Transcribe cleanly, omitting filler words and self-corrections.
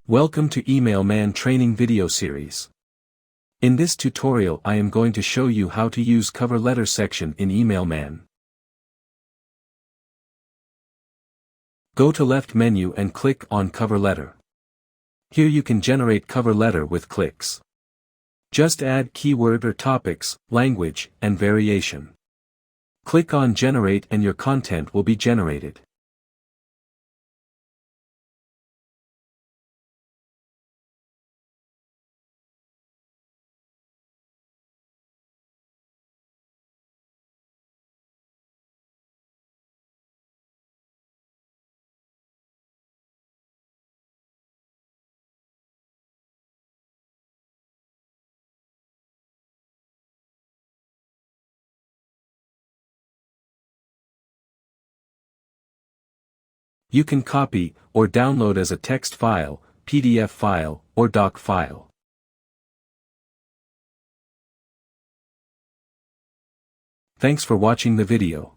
Welcome to Email Man training video series. In this tutorial I am going to show you how to use cover letter section in Email Man. Go to left menu and click on cover letter. Here you can generate cover letter with clicks. Just add keyword or topics, language, and variation. Click on generate and your content will be generated. You can copy or download as a text file, PDF file, or doc file. Thanks for watching the video.